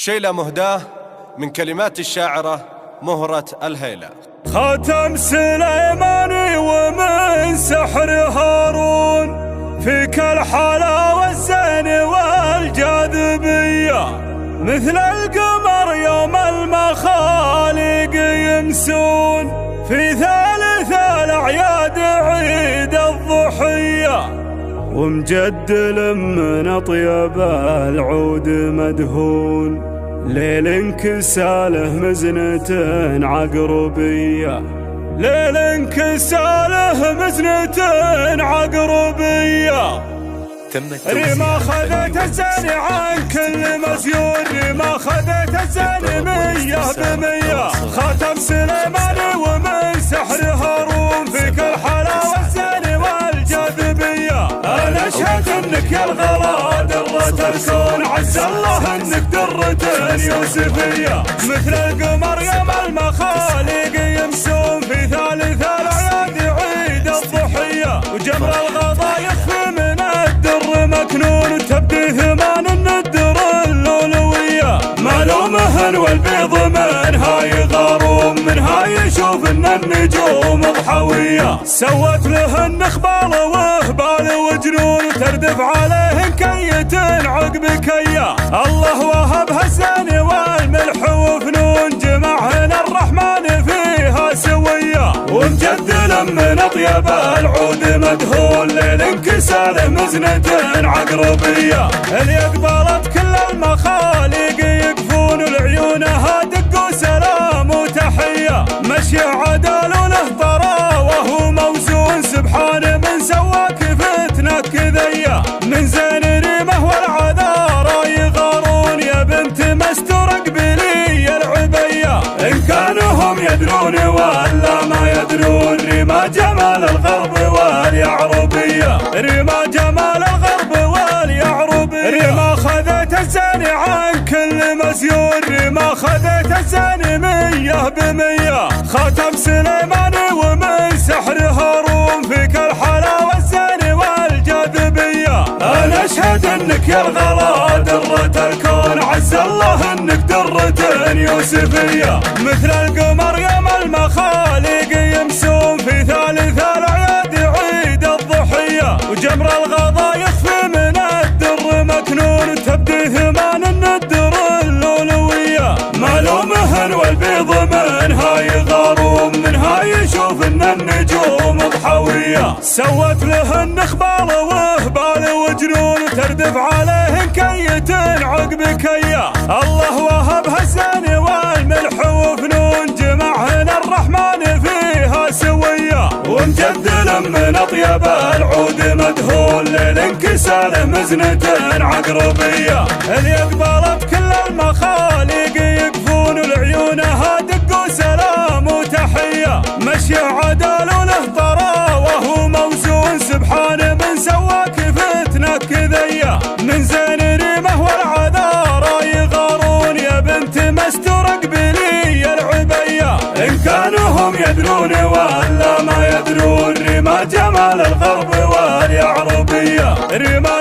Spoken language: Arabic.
شيلة مهداة من كلمات الشاعرة مهرة الهيلة. خاتم سليماني ومن سحر هارون، فيك الحلاوة والزين والجاذبية، مثل القمر يوم المخالق يمسون، في ثالث الأعياد عيد الضحية، ومجدل من أطيب العود مدهون، ليل انكساله مزنة عقربية، ليل انكساله مزنة عقربية. ريما خذت الزين عن كل مزيون، ريما خذت الزين 100%. خاتم سليماني ومن سحر هارون، فيك الحلاوة والزين والجاذبية. أنا أشهد أنك يا الغلا درة الكون، عز الله أنك درة يوسفية، مثل القمر يوم المخالق يمسون، في ثالث الأعياد عيد الضحية، وجمر الغضا يخفي من الدر مكنون، تبدي ثمان الندر اللؤلؤية، ملومهن والبيض منها يغارون، منها يشوف ان النجوم ضحوية، سوت لهن اخبال وهبال وجنون، تردف عليهن كية عقب كية، الله وهبها الزين والملح وفنون، جمعهن الرحمن فيها سوية، ومجدل من اطيب العود مدهون، ليل انكساله مزنة عقربية، اللي قبلت كل المخالق يقفون، لعيونها دق وسلام وتحية، مشي عدل وله طرا وهو موزون، سبحان من سواك فتنة كذية، من زين ريمه والعذارى يغارون، يا بنت مستور اقبلي العبية، إن كانوا هم يدرون ولا ما يدرون، ريما جمال الغرب واليعربية، ريما جمال الغرب واليعربية. ريما خذت الزين عن كل مزيون، ريما خذت الزين 100%. خاتم سليماني ومن سحر هارون، فيك الحلاوة والزين والجاذبية. أنا أشهد أنك يا الغلا درة الكون، عز الله أنك درة يوسفية، مثل القمر يوم المخالق يمسون، في ثالث الأعياد عيد الضحية، وجمر الغضا يخفي من الدر مكنون، تبدي ثمان الندر اللؤلؤية، ملومهن والبيض منها يغارون، منها يشوف ان النجوم ضحوية، سوت لهن اخبال وهبال وجنون، تردف عليهن كية عقب كية، الله وهبها الزين والملح وفنون، جمعهن الرحمن فيها سوية، ومجدل من اطيب العود مدهون، ليل انكساله مزنة عقربية، اللي قبلت كل المخالق يقفون، لعيونها دق وسلام وتحية، مشي عدل وله طرا وهو موزون، سبحان من سواك فتنة كذية، من زين ريمه والعذارى يغارون، يا بنت مستور اقبلي العبية، إن كانوا هم يدرون ولا ما يدرون، ريما جمال الغرب واليعربية، ريما